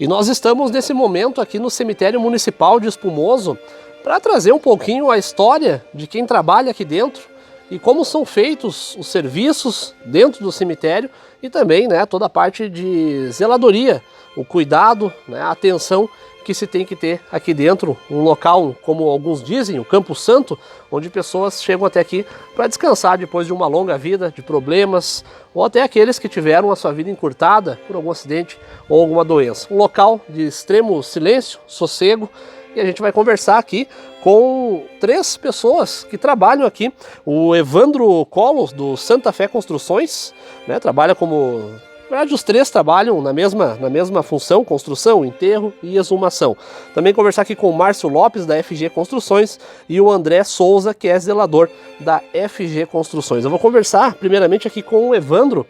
E nós estamos nesse momento aqui no Cemitério Municipal de Espumoso para trazer um pouquinho a história de quem trabalha aqui dentro e como são feitos os serviços dentro do cemitério e também, né, toda a parte de zeladoria, o cuidado, né, a atenção que se tem que ter aqui dentro, um local, como alguns dizem, o Campo Santo, onde pessoas chegam até aqui para descansar depois de uma longa vida de problemas, ou até aqueles que tiveram a sua vida encurtada por algum acidente ou alguma doença. Um local de extremo silêncio, sossego, e a gente vai conversar aqui com 3 pessoas que trabalham aqui. O Evandro Colos, do Santa Fé Construções, né, trabalha como... Na verdade, os 3 trabalham na mesma função, construção, enterro e exumação. Também conversar aqui com o Márcio Lopes, da FG Construções, e o André Souza, que é zelador da FG Construções. Eu vou conversar primeiramente aqui com o Evandro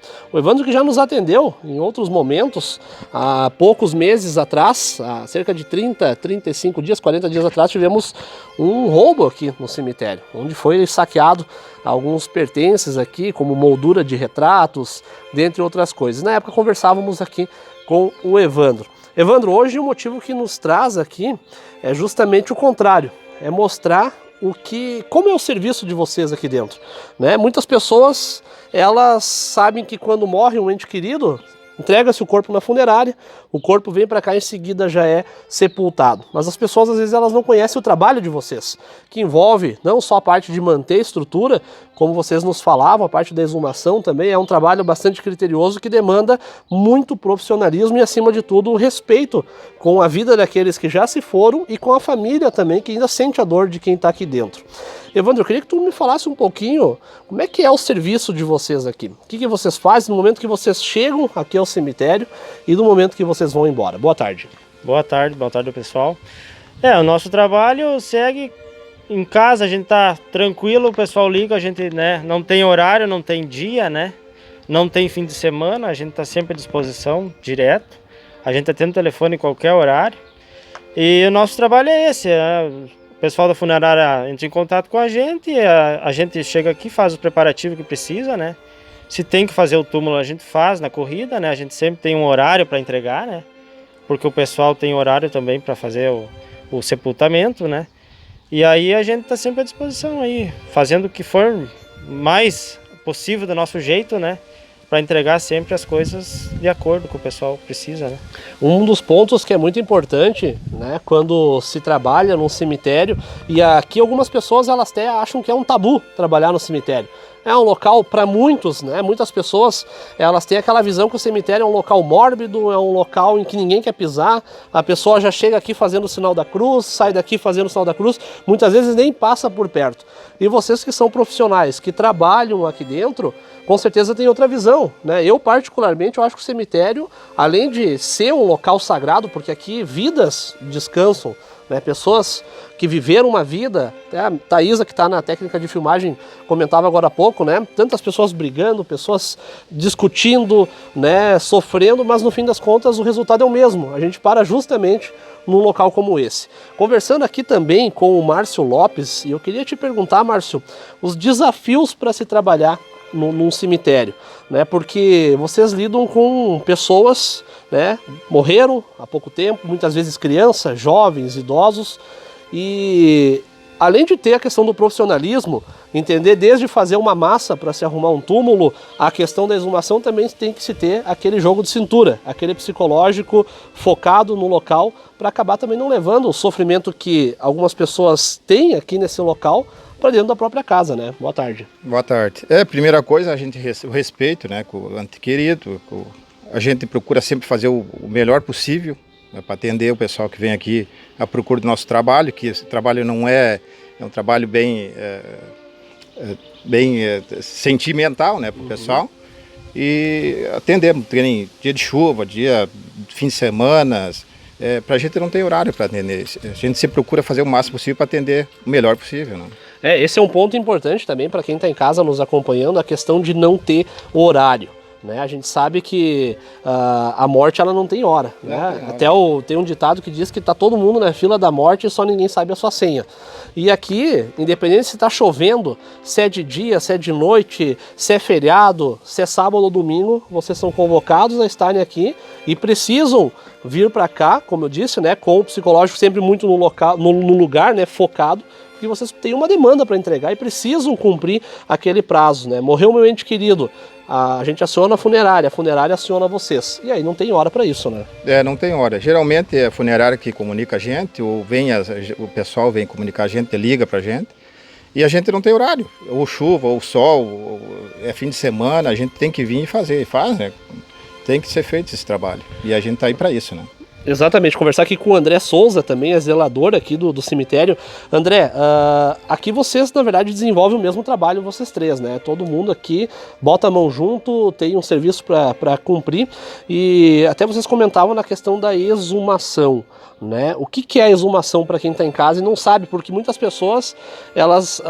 que já nos atendeu em outros momentos, há poucos meses atrás, há cerca de 30, 35 dias, 40 dias atrás, tivemos um roubo aqui no cemitério, onde foi saqueado alguns pertences aqui, como moldura de retratos, dentre outras coisas. Na época conversávamos aqui com o Evandro. Evandro, hoje o motivo que nos traz aqui é justamente o contrário, é mostrar como é o serviço de vocês aqui dentro, né? Muitas pessoas, elas sabem que quando morre um ente querido, entrega-se o corpo na funerária, o corpo vem para cá e em seguida já é sepultado. Mas as pessoas às vezes elas não conhecem o trabalho de vocês, que envolve não só a parte de manter a estrutura, como vocês nos falavam, a parte da exumação também é um trabalho bastante criterioso que demanda muito profissionalismo e, acima de tudo, o respeito com a vida daqueles que já se foram e com a família também, que ainda sente a dor de quem está aqui dentro. Evandro, eu queria que tu me falasse um pouquinho como é que é o serviço de vocês aqui. O que vocês fazem no momento que vocês chegam aqui ao cemitério e no momento que vocês vão embora. Boa tarde. Boa tarde pessoal. O nosso trabalho segue em casa, a gente tá tranquilo, o pessoal liga, a gente, né, não tem horário, não tem dia, né? Não tem fim de semana, a gente tá sempre à disposição, direto. A gente atende o telefone em qualquer horário. E o nosso trabalho é esse, o pessoal da funerária entra em contato com a gente chega aqui, faz o preparativo que precisa, né? Se tem que fazer o túmulo, a gente faz na corrida, né? A gente sempre tem um horário para entregar, né? Porque o pessoal tem horário também para fazer o sepultamento, né? E aí a gente está sempre à disposição aí, fazendo o que for mais possível do nosso jeito, né? Para entregar sempre as coisas de acordo com o pessoal precisa, né? Um dos pontos que é muito importante, né, quando se trabalha num cemitério, e aqui algumas pessoas elas até acham que é um tabu trabalhar no cemitério. É um local para muitos, né? Muitas pessoas elas têm aquela visão que o cemitério é um local mórbido, é um local em que ninguém quer pisar. A pessoa já chega aqui fazendo o sinal da cruz, sai daqui fazendo o sinal da cruz, muitas vezes nem passa por perto. E vocês que são profissionais, que trabalham aqui dentro, com certeza tem outra visão, né? Eu particularmente eu acho que o cemitério, além de ser um local sagrado, porque aqui vidas descansam, né? Pessoas que viveram uma vida, até a Thaisa, que está na técnica de filmagem, comentava agora há pouco, né? Tantas pessoas brigando, pessoas discutindo, né? Sofrendo, mas no fim das contas o resultado é o mesmo. A gente para justamente num local como esse. Conversando aqui também com o Márcio Lopes, e eu queria te perguntar, Márcio, os desafios para se trabalhar num cemitério, né? Porque vocês lidam com pessoas, né? Morreram há pouco tempo, muitas vezes crianças, jovens, idosos, e além de ter a questão do profissionalismo, entender desde fazer uma massa para se arrumar um túmulo, a questão da exumação também tem que se ter aquele jogo de cintura, aquele psicológico focado no local, para acabar também não levando o sofrimento que algumas pessoas têm aqui nesse local para dentro da própria casa, né? Boa tarde. Boa tarde. Primeira coisa, o respeito, né, com o ente querido, a gente procura sempre fazer o melhor possível, né, para atender o pessoal que vem aqui à procura do nosso trabalho, que esse trabalho não é um trabalho bem sentimental, né, para o pessoal. E atendemos, tem dia de chuva, fim de semana, para a gente não tem horário para atender. A gente se procura fazer o máximo possível para atender o melhor possível, né? Esse é um ponto importante também para quem está em casa nos acompanhando, a questão de não ter horário. né? A gente sabe que a morte ela não tem hora, né? Até tem um ditado que diz que tá todo mundo na fila da morte e só ninguém sabe a sua senha. E aqui, independente se está chovendo, se é de dia, se é de noite, se é feriado, se é sábado ou domingo, vocês são convocados a estarem aqui e precisam vir para cá, como eu disse, né, com o psicológico sempre muito no lugar, né, focado, porque vocês têm uma demanda para entregar e precisam cumprir aquele prazo, né? Morreu meu ente querido, a gente aciona a funerária aciona vocês. E aí não tem hora para isso, né? Não tem hora. Geralmente é a funerária que comunica a gente, ou o pessoal vem comunicar a gente, liga pra gente. E a gente não tem horário. Ou chuva, ou sol, ou é fim de semana, a gente tem que vir e fazer. E faz, né? Tem que ser feito esse trabalho. E a gente tá aí para isso, né? Exatamente, conversar aqui com o André Souza, também é zelador aqui do cemitério. André, aqui vocês na verdade desenvolvem o mesmo trabalho, vocês três, né? Todo mundo aqui bota a mão junto, tem um serviço para cumprir. E até vocês comentavam na questão da exumação, né? O que é a exumação para quem está em casa e não sabe, porque muitas pessoas,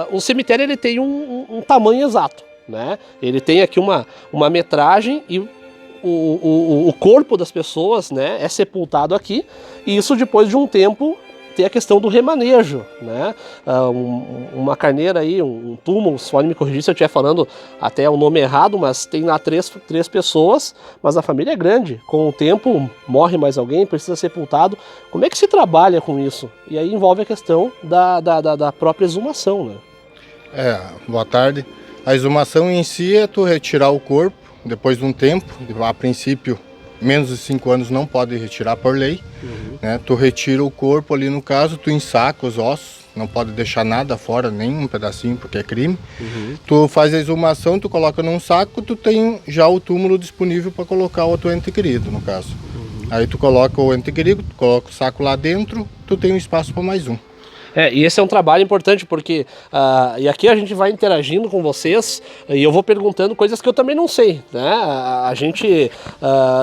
o cemitério ele tem um tamanho exato, né? Ele tem aqui uma metragem e o corpo das pessoas, né, é sepultado aqui, e isso depois de um tempo tem a questão do remanejo, né? Uma carneira aí, um túmulo, se pode me corrigir se eu estiver falando até o nome errado, mas tem lá três pessoas, mas a família é grande, com o tempo morre mais alguém, precisa ser sepultado. Como é que se trabalha com isso? E aí envolve a questão da própria exumação, né? Boa tarde. A exumação em si é tu retirar o corpo depois de um tempo, a princípio menos de 5 anos não pode retirar por lei, né? Tu retira o corpo ali no caso, tu ensaca os ossos, não pode deixar nada fora, nem um pedacinho porque é crime. Tu faz a exumação, tu coloca num saco, tu tem já o túmulo disponível para colocar o teu ente querido no caso. Aí tu coloca o ente querido, tu coloca o saco lá dentro, tu tem um espaço para mais um. E esse é um trabalho importante porque, e aqui a gente vai interagindo com vocês e eu vou perguntando coisas que eu também não sei, né? A gente,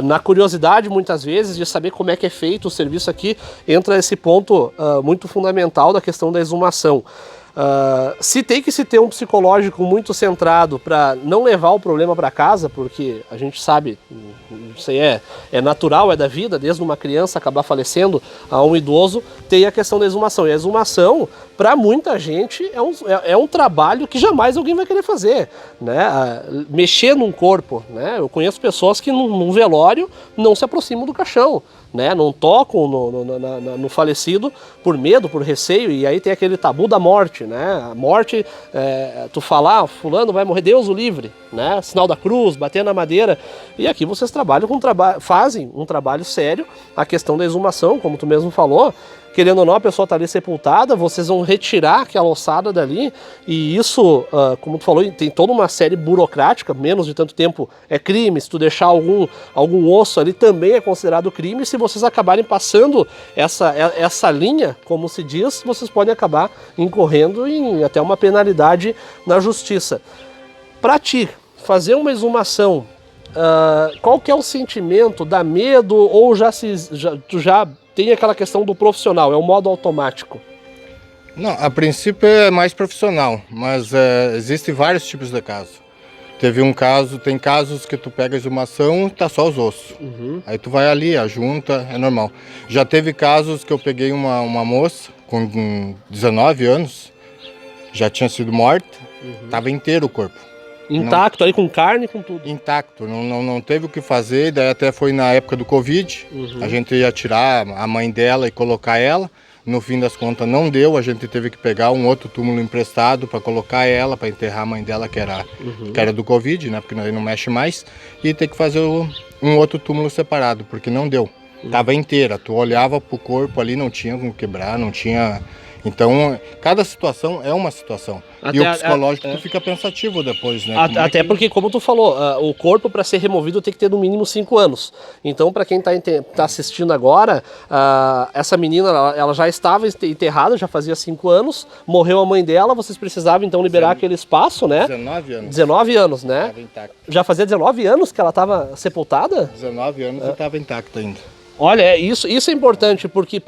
na curiosidade muitas vezes de saber como é que é feito o serviço aqui, entra esse ponto muito fundamental da questão da exumação. Se tem que se ter um psicológico muito centrado para não levar o problema para casa, porque a gente sabe, isso aí é natural, é da vida, desde uma criança acabar falecendo a um idoso, tem a questão da exumação. E a exumação, para muita gente, é um trabalho que jamais alguém vai querer fazer, né? Mexer num corpo, né? Eu conheço pessoas que num velório não se aproximam do caixão, né? Não tocam no falecido por medo, por receio, e aí tem aquele tabu da morte, né? A morte, tu falar, fulano vai morrer, Deus o livre, né? Sinal da cruz, bater na madeira. E aqui vocês fazem um trabalho sério, a questão da exumação, como tu mesmo falou. Querendo ou não, a pessoa está ali sepultada, vocês vão retirar aquela ossada dali, e isso, como tu falou, tem toda uma série burocrática, menos de tanto tempo é crime, se tu deixar algum osso ali também é considerado crime, se vocês acabarem passando essa linha, como se diz, vocês podem acabar incorrendo em até uma penalidade na justiça. Para ti, fazer uma exumação, qual que é o sentimento? Dá medo ou tu já tem aquela questão do profissional, é o modo automático? Não, a princípio é mais profissional, mas existem vários tipos de casos. Tem casos que tu pega a exumação e tá só os ossos. Aí tu vai ali, ajunta, é normal. Já teve casos que eu peguei uma moça com 19 anos, já tinha sido morta, tava inteiro o corpo. Intacto, ali com carne, com tudo. Intacto, não teve o que fazer, daí até foi na época do Covid, a gente ia tirar a mãe dela e colocar ela, no fim das contas não deu, a gente teve que pegar um outro túmulo emprestado para colocar ela, para enterrar a mãe dela que era do Covid, né, porque não mexe mais, e ter que fazer um outro túmulo separado, porque não deu, tava inteira, tu olhava pro corpo ali, não tinha como quebrar, não tinha... Então, cada situação é uma situação. E o psicológico tu fica pensativo depois, né? Até porque, como tu falou, o corpo para ser removido tem que ter no mínimo 5 anos. Então, para quem tá assistindo agora, essa menina, ela já estava enterrada, já fazia 5 anos, morreu a mãe dela, vocês precisavam então liberar aquele espaço, né? 19 anos. 19 anos, né? Tava intacto. Já fazia 19 anos que ela estava sepultada? 19 anos e estava intacta ainda. Olha, isso é importante, porque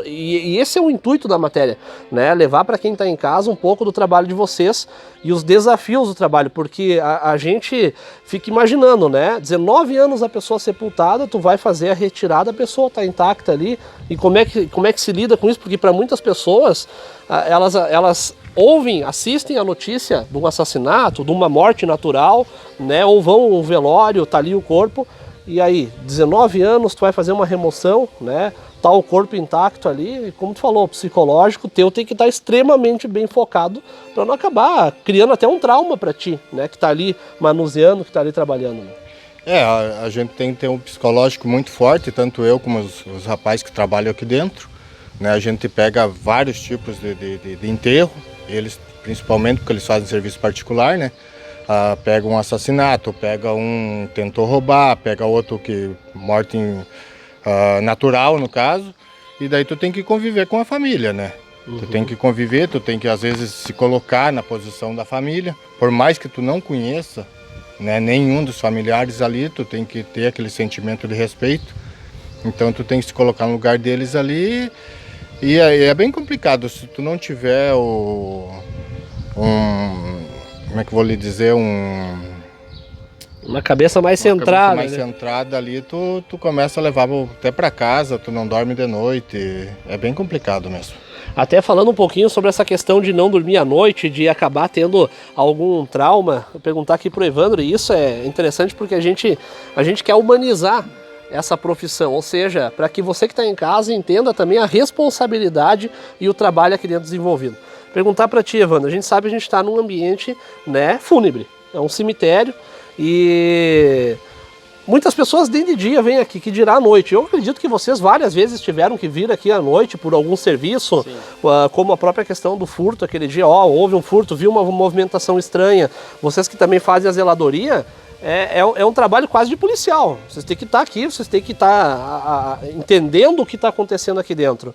e esse é o intuito da matéria, né? Levar para quem está em casa um pouco do trabalho de vocês e os desafios do trabalho, porque a gente fica imaginando, né? 19 anos a pessoa sepultada, tu vai fazer a retirada, a pessoa está intacta ali, e como é que se lida com isso? Porque para muitas pessoas, elas ouvem, assistem a notícia de um assassinato, de uma morte natural, né? Ou vão ao velório, tá ali o corpo. E aí, 19 anos, tu vai fazer uma remoção, né? Tá o corpo intacto ali, e como tu falou, o psicológico teu tem que estar extremamente bem focado para não acabar criando até um trauma para ti, né? Que tá ali manuseando, que tá ali trabalhando. Né? A gente tem que ter um psicológico muito forte, tanto eu como os rapazes que trabalham aqui dentro. Né? A gente pega vários tipos de enterro, eles principalmente porque eles fazem serviço particular, né? Pega um assassinato, pega um tentou roubar, pega outro que morte natural no caso, e daí tu tem que conviver com a família, né? Tu tem que conviver, tu tem que às vezes se colocar na posição da família, por mais que tu não conheça, né, nenhum dos familiares ali, tu tem que ter aquele sentimento de respeito, então tu tem que se colocar no lugar deles ali, e é bem complicado se tu não tiver como é que eu vou lhe dizer, uma cabeça mais centrada. Mais centrada ali, tu começa a levar até para casa, tu não dorme de noite, é bem complicado mesmo. Até falando um pouquinho sobre essa questão de não dormir à noite, de acabar tendo algum trauma, vou perguntar aqui pro Evandro, e isso é interessante porque a gente quer humanizar essa profissão, ou seja, para que você que está em casa entenda também a responsabilidade e o trabalho aqui dentro desenvolvido. Perguntar para ti, Evandro, a gente sabe que a gente está num ambiente, né, fúnebre, é um cemitério e muitas pessoas dentro de dia vêm aqui, que dirá à noite. Eu acredito que vocês várias vezes tiveram que vir aqui à noite por algum serviço, como a própria questão do furto aquele dia, houve um furto, viu uma movimentação estranha, vocês que também fazem a zeladoria, é um trabalho quase de policial, vocês têm que estar aqui, vocês têm que estar entendendo o que está acontecendo aqui dentro.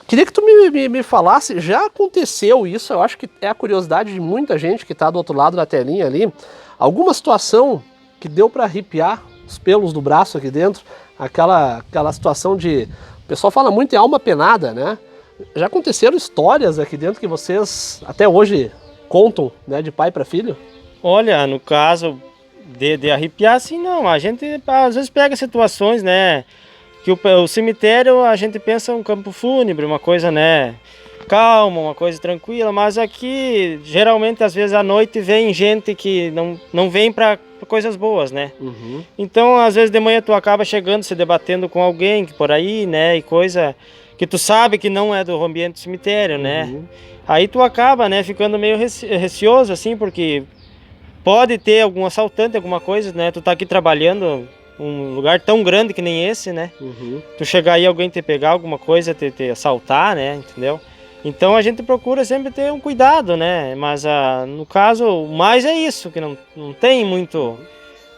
Queria que tu me falasse, já aconteceu isso, eu acho que é a curiosidade de muita gente que está do outro lado da telinha ali, alguma situação que deu para arrepiar os pelos do braço aqui dentro, aquela situação de, o pessoal fala muito em alma penada, né? Já aconteceram histórias aqui dentro que vocês até hoje contam, né, de pai para filho? Olha, no caso de arrepiar, assim, não, a gente às vezes pega situações, né, que o cemitério a gente pensa um campo fúnebre, uma coisa, né, calma, uma coisa tranquila, mas aqui geralmente às vezes à noite vem gente que não vem para coisas boas, né? Então às vezes de manhã tu acaba chegando, se debatendo com alguém por aí, né, e coisa que tu sabe que não é do ambiente do cemitério, né? Aí tu acaba, né, ficando meio receoso assim, porque pode ter algum assaltante, alguma coisa, né? Tu tá aqui trabalhando um lugar tão grande que nem esse, né? Tu chegar aí, alguém te pegar alguma coisa, te assaltar, né? Entendeu? Então a gente procura sempre ter um cuidado, né? Mas no caso, o mais é isso, que não tem muito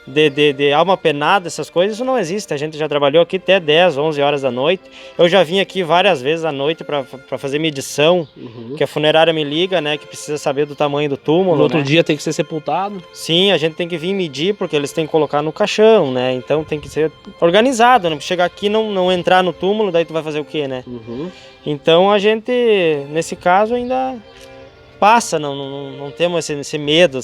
de alma penada, essas coisas, isso não existe. A gente já trabalhou aqui até 10, 11 horas da noite. Eu já vim aqui várias vezes à noite para fazer medição, que a funerária me liga, né? Que precisa saber do tamanho do túmulo. No outro dia tem que ser sepultado. Sim, a gente tem que vir medir, porque eles têm que colocar no caixão, né? Então tem que ser organizado, né? Chegar aqui e não entrar no túmulo, daí tu vai fazer o quê, né? Então a gente, nesse caso, ainda passa, não temos esse medo.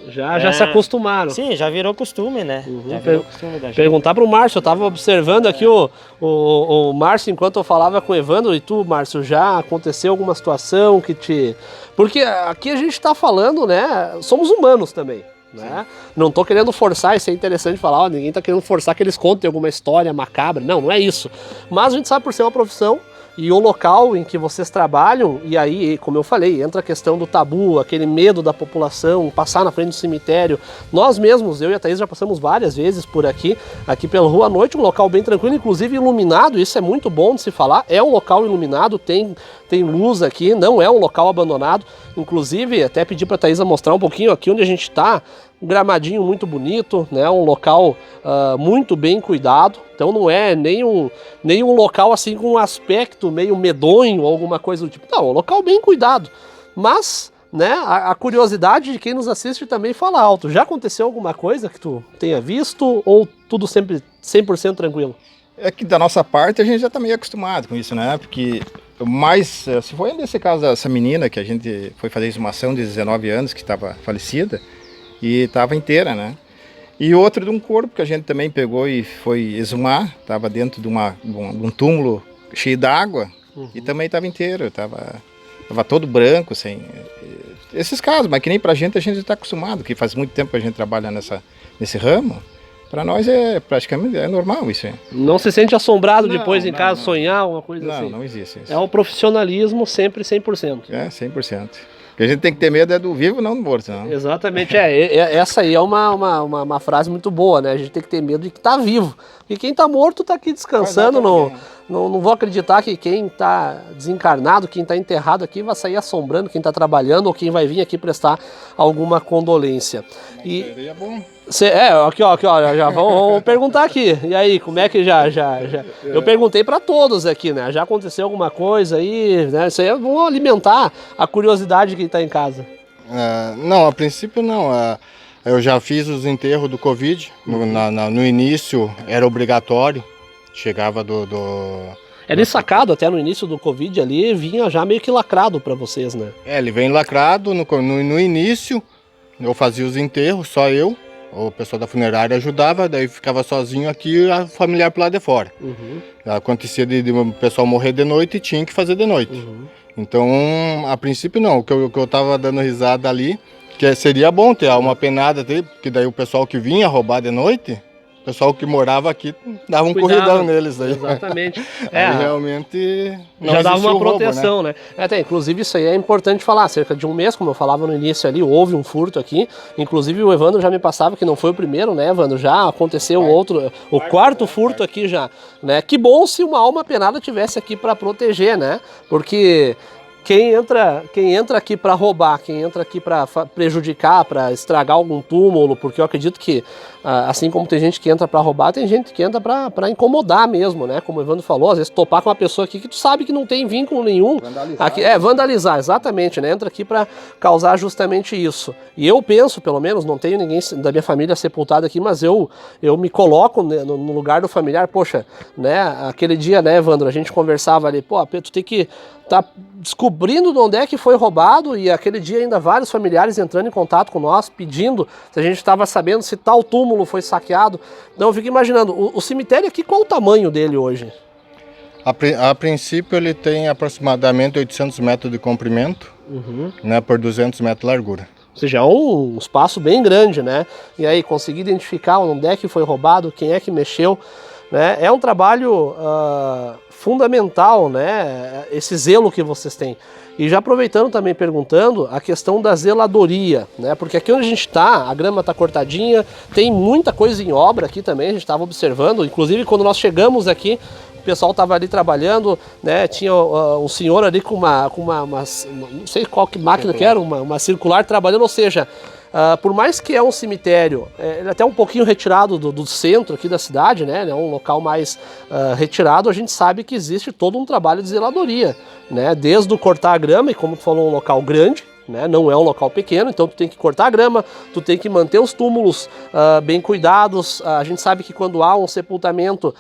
Já se acostumaram. Sim, já virou costume, né? Já virou costume da gente. Perguntar pro Márcio, eu tava observando aqui o Márcio enquanto eu falava com o Evandro, e tu, Márcio, já aconteceu alguma situação que te... Porque aqui a gente tá falando, né, somos humanos também, né? Não tô querendo forçar, isso é interessante falar, ninguém tá querendo forçar que eles contem alguma história macabra, não é isso. Mas a gente sabe por ser uma profissão, e o local em que vocês trabalham, e aí, como eu falei, entra a questão do tabu, aquele medo da população, passar na frente do cemitério. Nós mesmos, eu e a Thaís já passamos várias vezes por aqui pela rua à noite, um local bem tranquilo, inclusive iluminado, isso é muito bom de se falar, é um local iluminado, tem luz aqui, não é um local abandonado. Inclusive, até pedi para a Thaís mostrar um pouquinho aqui onde a gente está, um gramadinho muito bonito, né? Um local muito bem cuidado, então não é nem um local assim com um aspecto meio medonho ou alguma coisa do tipo, não, é um local bem cuidado, mas, né, a curiosidade de quem nos assiste também fala alto. Já aconteceu alguma coisa que tu tenha visto ou tudo sempre 100% tranquilo? É que da nossa parte a gente já está meio acostumado com isso, né? Porque mais, se foi nesse caso dessa menina que a gente foi fazer exumação de 19 anos, que estava falecida, e estava inteira, né? E outro de um corpo que a gente também pegou e foi exumar, estava dentro de um túmulo cheio d'água, e também estava inteiro, estava todo branco, sem... Esses casos, mas que nem pra gente a gente está acostumado, que faz muito tempo que a gente trabalha nesse ramo. Para nós é praticamente normal isso aí. Não se sente assombrado Não, depois em casa, não. sonhar, uma coisa assim? Não existe isso. É o profissionalismo sempre 100%. É, 100%. O que a gente tem que ter medo é do vivo, não do morto. Não. Exatamente, essa aí é uma frase muito boa, né? A gente tem que ter medo de que tá vivo. E quem tá morto tá aqui descansando, não vou acreditar que quem tá desencarnado, quem tá enterrado aqui vai sair assombrando quem tá trabalhando ou quem vai vir aqui prestar alguma condolência. E Seria bom. aqui ó, já vamos perguntar aqui. E aí, como é que já? Eu perguntei para todos aqui, né? Já aconteceu alguma coisa aí, né? Isso aí vamos alimentar a curiosidade de quem tá em casa. Não, a princípio não. Eu já fiz os enterros do Covid. No início era obrigatório. Chegava Era ensacado até no início do Covid ali, vinha já meio que lacrado para vocês, né? Ele vem lacrado. No início eu fazia os enterros, só eu. O pessoal da funerária ajudava, daí ficava sozinho aqui e a familiar pro lado de fora. Acontecia de o pessoal morrer de noite e tinha que fazer de noite. Então, a princípio não, o que eu tava dando risada ali, que seria bom ter uma penada, porque daí o pessoal que vinha roubar de noite, o pessoal que morava aqui dava um corridão neles daí. Exatamente. Aí realmente não já dava uma existiu roubo, proteção, né? Inclusive isso aí é importante falar, cerca de um mês, como eu falava no início ali, houve um furto aqui, inclusive o Evandro já me passava que não foi o primeiro, né, Evandro? Já aconteceu o quarto furto aqui já, né? Que bom se uma alma penada tivesse aqui para proteger, né? Porque quem entra aqui para roubar, quem entra aqui para prejudicar, para estragar algum túmulo, porque eu acredito que, assim como tem gente que entra para roubar, tem gente que entra para incomodar mesmo, né? Como o Evandro falou, às vezes topar com uma pessoa aqui que tu sabe que não tem vínculo nenhum. Vandalizar. Aqui, vandalizar, exatamente, né? Entra aqui para causar justamente isso. E eu penso, pelo menos, não tenho ninguém da minha família sepultado aqui, mas eu me coloco no lugar do familiar. Poxa, né? Aquele dia, né, Evandro, a gente conversava ali, pô, tu tem que tá descobrindo de onde é que foi roubado, e aquele dia ainda vários familiares entrando em contato com nós, pedindo se a gente estava sabendo se tal túmulo foi saqueado. Então eu fico imaginando, o cemitério aqui, qual o tamanho dele hoje? A princípio ele tem aproximadamente 800 metros de comprimento, né, por 200 metros de largura. Ou seja, é um espaço bem grande, né? E aí, conseguir identificar onde é que foi roubado, quem é que mexeu, né? É um trabalho fundamental, né? Esse zelo que vocês têm. E já aproveitando também perguntando a questão da zeladoria, né? Porque aqui onde a gente está, a grama está cortadinha, tem muita coisa em obra aqui também, a gente estava observando, inclusive quando nós chegamos aqui, o pessoal estava ali trabalhando, né? Tinha um senhor ali com uma não sei qual que máquina que era, uma circular trabalhando, ou seja, por mais que é um cemitério, ele é até um pouquinho retirado do centro aqui da cidade, né? É um local mais retirado, a gente sabe que existe todo um trabalho de zeladoria, né? Desde o cortar a grama, e como tu falou, um local grande, né? Não é um local pequeno, então tu tem que cortar a grama, tu tem que manter os túmulos bem cuidados. A gente sabe que quando há um sepultamento,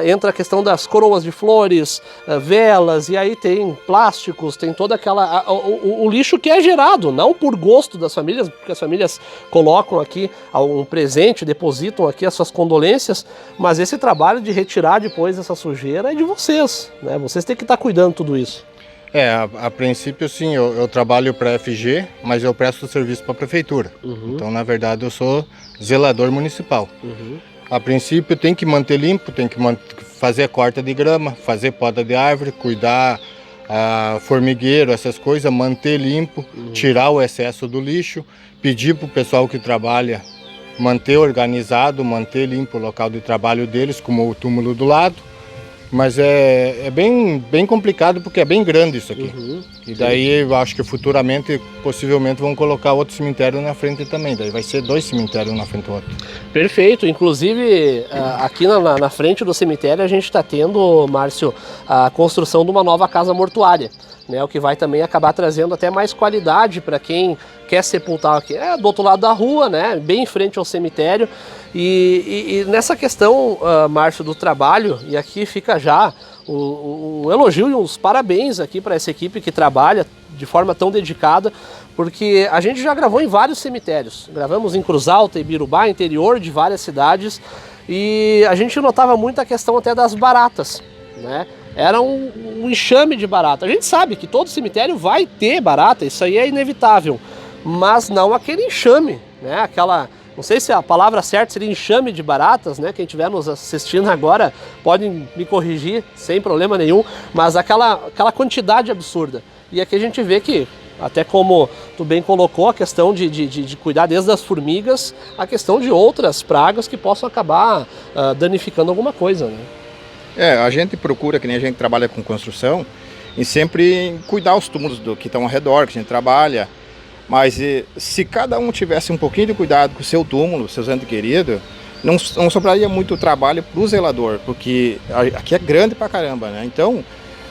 entra a questão das coroas de flores, velas, e aí tem plásticos, tem toda aquela... o lixo que é gerado, não por gosto das famílias, porque as famílias colocam aqui um presente, depositam aqui as suas condolências, mas esse trabalho de retirar depois essa sujeira é de vocês, né? Vocês têm que estar cuidando de tudo isso. A princípio sim, eu trabalho para a FG, mas eu presto serviço para a prefeitura. Então, na verdade, eu sou zelador municipal. A princípio tem que manter limpo, tem que fazer corta de grama, fazer poda de árvore, cuidar formigueiro, essas coisas, manter limpo, tirar o excesso do lixo, pedir para o pessoal que trabalha manter organizado, manter limpo o local de trabalho deles, como o túmulo do lado. Mas é bem complicado porque é bem grande isso aqui. E daí eu acho que futuramente, possivelmente, vão colocar outro cemitério na frente também. Daí vai ser 2 cemitérios na frente do outro. Perfeito. Inclusive, aqui na frente do cemitério a gente está tendo, Márcio, a construção de uma nova casa mortuária, né? O que vai também acabar trazendo até mais qualidade para quem quer sepultar aqui. É do outro lado da rua, né? Bem em frente ao cemitério. E nessa questão, Márcio, do trabalho, e aqui fica já um elogio e uns parabéns aqui para essa equipe que trabalha de forma tão dedicada, porque a gente já gravou em vários cemitérios. Gravamos em Cruz Alta, Ibirubá, interior de várias cidades, e a gente notava muito a questão até das baratas, né? Era um enxame de barata. A gente sabe que todo cemitério vai ter barata, isso aí é inevitável, mas não aquele enxame, né? Aquela, não sei se a palavra certa seria enxame de baratas, né? Quem estiver nos assistindo agora pode me corrigir sem problema nenhum, mas aquela quantidade absurda. E aqui a gente vê que, até como tu bem colocou, a questão de cuidar desde as formigas, a questão de outras pragas que possam acabar danificando alguma coisa, né? A gente procura, que nem a gente trabalha com construção, e sempre cuidar os túmulos que estão ao redor, que a gente trabalha. Mas se cada um tivesse um pouquinho de cuidado com o seu túmulo, seus entes queridos, não sobraria muito trabalho para o zelador, porque aqui é grande pra caramba, né? Então,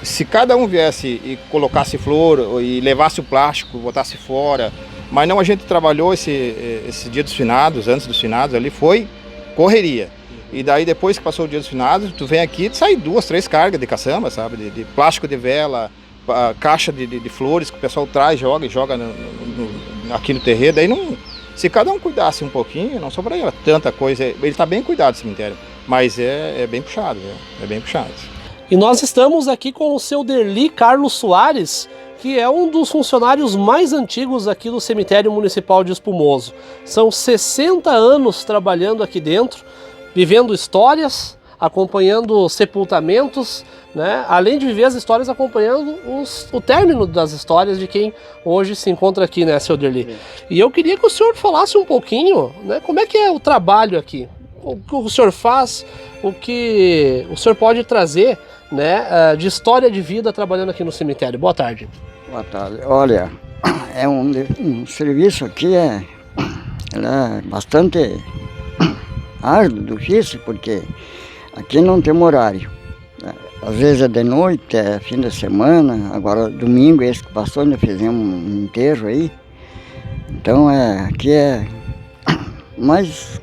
se cada um viesse e colocasse flor e levasse o plástico, botasse fora, mas não, a gente trabalhou esse dia dos finados, antes dos finados ali, foi correria. E daí depois que passou o dia dos finados, tu vem aqui e sai 2, 3 cargas de caçamba, sabe? De plástico de vela, caixa de flores que o pessoal traz, joga aqui no terreiro. Daí não, se cada um cuidasse um pouquinho, não sobraria tanta coisa. Ele está bem cuidado, o cemitério, mas é bem puxado, é bem puxado. E nós estamos aqui com o seu Derli Carlos Soares, que é um dos funcionários mais antigos aqui do Cemitério Municipal de Espumoso. São 60 anos trabalhando aqui dentro, vivendo histórias, acompanhando sepultamentos, né? Além de viver as histórias, acompanhando o término das histórias de quem hoje se encontra aqui, né, seu Derli? E eu queria que o senhor falasse um pouquinho, né, como é que é o trabalho aqui, o que o senhor faz, o que o senhor pode trazer, né, de história de vida trabalhando aqui no cemitério. Boa tarde. Boa tarde. Olha, é um serviço aqui, ele é bastante árduo, difícil, porque aqui não tem horário. Às vezes é de noite, é fim de semana. Agora domingo, esse que passou, ainda fizemos um enterro aí. Então aqui mas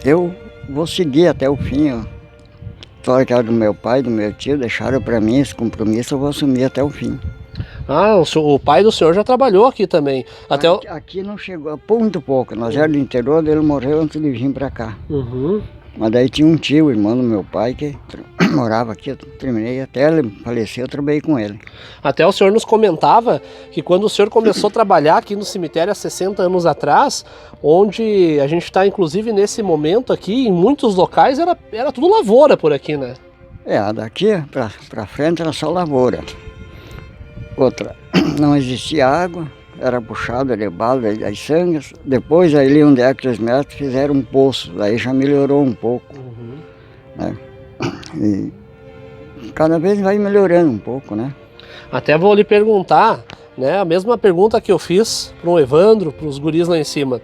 eu vou seguir até o fim, ó. A história que era do meu pai, do meu tio, deixaram para mim esse compromisso, eu vou assumir até o fim. O pai do senhor já trabalhou aqui também. Aqui não chegou, muito pouco. Nós éramos do interior, ele morreu antes de vir para cá. Uhum. Mas daí tinha um tio, irmão do meu pai, que morava aqui. Eu terminei até ele falecer, eu trabalhei com ele. Até o senhor nos comentava que quando o senhor começou a trabalhar aqui no cemitério há 60 anos atrás, onde a gente está inclusive nesse momento aqui, em muitos locais era tudo lavoura por aqui, né? Daqui para frente era só lavoura. Outra, não existia água, era puxado, elevado as sangas. Depois, ali onde é que os mestres fizeram um poço, daí já melhorou um pouco. Uhum. Né? E cada vez vai melhorando um pouco, né? Até vou lhe perguntar, né, a mesma pergunta que eu fiz para o Evandro, para os guris lá em cima.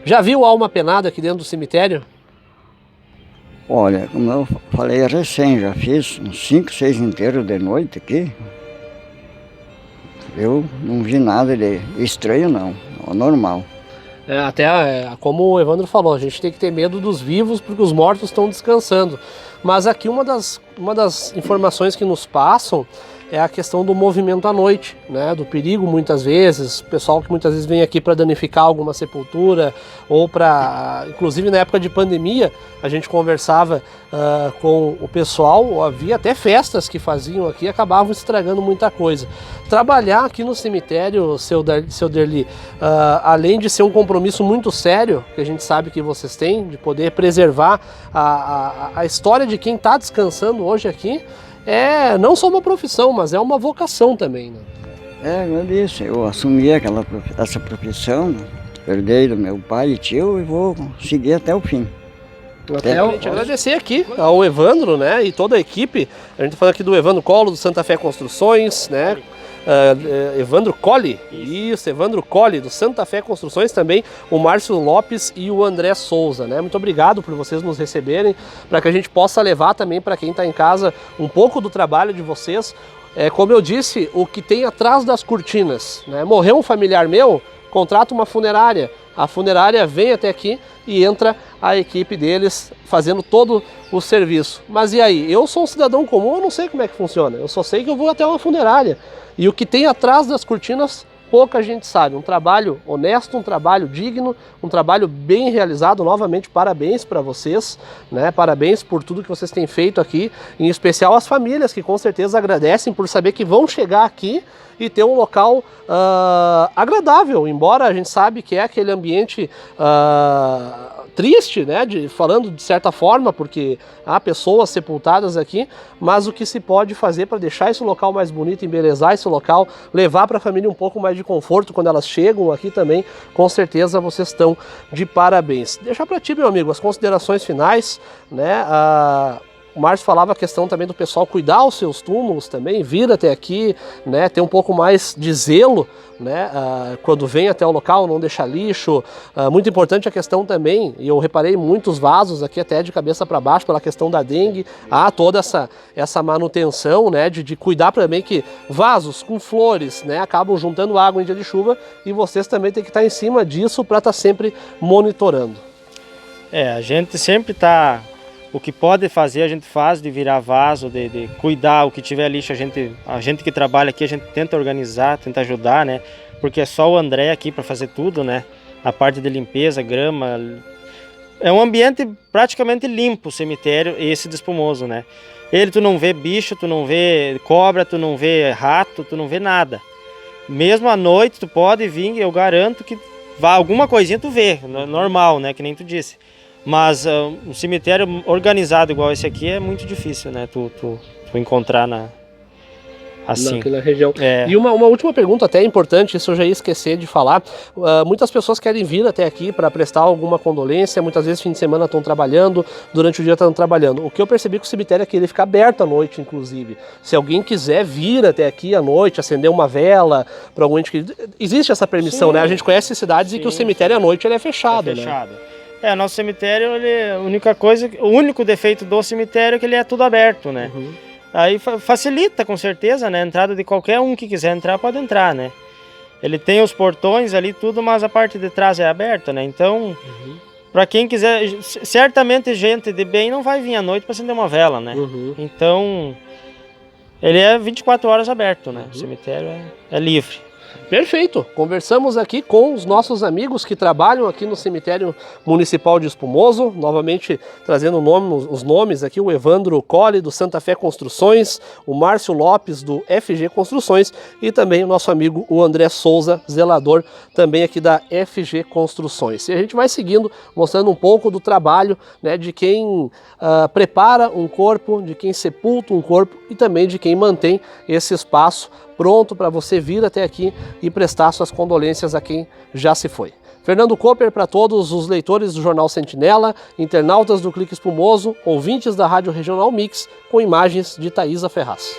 Já viu alma penada aqui dentro do cemitério? Olha, como eu falei recém, já fiz uns 5, 6 inteiros de noite aqui. Eu não vi nada de estranho, não. É normal. Como o Evandro falou, a gente tem que ter medo dos vivos porque os mortos estão descansando. Mas aqui uma das informações que nos passam é a questão do movimento à noite, né? Do perigo muitas vezes, pessoal que muitas vezes vem aqui para danificar alguma sepultura ou para, inclusive na época de pandemia, a gente conversava com o pessoal, havia até festas que faziam aqui, acabavam estragando muita coisa. Trabalhar aqui no cemitério, seu Derli, além de ser um compromisso muito sério, que a gente sabe que vocês têm, de poder preservar a história de quem está descansando hoje aqui, é não só uma profissão, mas é uma vocação também, né? Eu disse, eu assumi essa profissão, herdei do meu pai e tio e vou seguir até o fim. Até eu te agradecer aqui ao Evandro, né, e toda a equipe. A gente tá falando aqui do Evandro Colo, do Santa Fé Construções, né? Evandro Colli, isso, Evandro Colli, do Santa Fé Construções também, o Márcio Lopes e o André Souza, né? Muito obrigado por vocês nos receberem, para que a gente possa levar também para quem está em casa um pouco do trabalho de vocês. Como eu disse, o que tem atrás das cortinas, né? Morreu um familiar meu, contrata uma funerária. a funerária vem até aqui e entra a equipe deles fazendo todo o serviço. Mas e aí? Eu sou um cidadão comum, eu não sei como é que funciona. Eu só sei que eu vou até uma funerária. E o que tem atrás das cortinas, pouca gente sabe. Um trabalho honesto, um trabalho digno, um trabalho bem realizado. Novamente, parabéns para vocês, né? Parabéns por tudo que vocês têm feito aqui, em especial as famílias que com certeza agradecem por saber que vão chegar aqui e ter um local agradável, embora a gente sabe que é aquele ambiente triste, né, falando de certa forma, porque há pessoas sepultadas aqui, mas o que se pode fazer para deixar esse local mais bonito, embelezar esse local, levar para a família um pouco mais de conforto quando elas chegam aqui também, com certeza vocês estão de parabéns. Deixar para ti, meu amigo, as considerações finais, né, o Márcio falava a questão também do pessoal cuidar os seus túmulos também, vir até aqui, né, ter um pouco mais de zelo, né, quando vem até o local, não deixar lixo. Muito importante a questão também, e eu reparei muitos vasos aqui até de cabeça para baixo pela questão da dengue, há toda essa manutenção, né, de cuidar também que vasos com flores, né, acabam juntando água em dia de chuva e vocês também têm que estar em cima disso para estar sempre monitorando. A gente sempre está... O que pode fazer, a gente faz, de virar vaso, de cuidar, o que tiver lixo, a gente que trabalha aqui, a gente tenta organizar, tenta ajudar, né? Porque é só o André aqui para fazer tudo, né? A parte de limpeza, grama. É um ambiente praticamente limpo, o cemitério, esse de Espumoso, né? Tu não vê bicho, tu não vê cobra, tu não vê rato, tu não vê nada. Mesmo à noite, tu pode vir, eu garanto que alguma coisinha tu vê, normal, né? Que nem tu disse. Mas um cemitério organizado igual esse aqui é muito difícil, né? Tu encontrar assim. Naquela região. E uma última pergunta até importante, isso eu já ia esquecer de falar. Muitas pessoas querem vir até aqui para prestar alguma condolência, muitas vezes fim de semana estão trabalhando, durante o dia estão trabalhando. O que eu percebi que o cemitério aqui ele fica aberto à noite, inclusive. Se alguém quiser vir até aqui à noite, acender uma vela para algum ente querido, existe essa permissão, né? A gente conhece cidades em que o cemitério à noite ele é fechado, né? Nosso cemitério, o único defeito do cemitério é que ele é tudo aberto, né? Uhum. Aí facilita, com certeza, né? A entrada de qualquer um que quiser entrar, pode entrar, né? Ele tem os portões ali, tudo, mas a parte de trás é aberta, né? Então, para quem quiser, certamente gente de bem não vai vir à noite para acender uma vela, né? Uhum. Então, ele é 24 horas aberto, né? O cemitério é livre. Perfeito, conversamos aqui com os nossos amigos que trabalham aqui no cemitério municipal de Espumoso, novamente trazendo os nomes aqui, o Evandro Colli do Santa Fé Construções, o Márcio Lopes do FG Construções e também o nosso amigo o André Souza, zelador também aqui da FG Construções. E a gente vai seguindo, mostrando um pouco do trabalho, né, de quem prepara um corpo, de quem sepulta um corpo e também de quem mantém esse espaço pronto para você vir até aqui e prestar suas condolências a quem já se foi. Fernando Cooper para todos os leitores do Jornal Sentinela, internautas do Clique Espumoso, ouvintes da Rádio Regional Mix, com imagens de Thaisa Ferraz.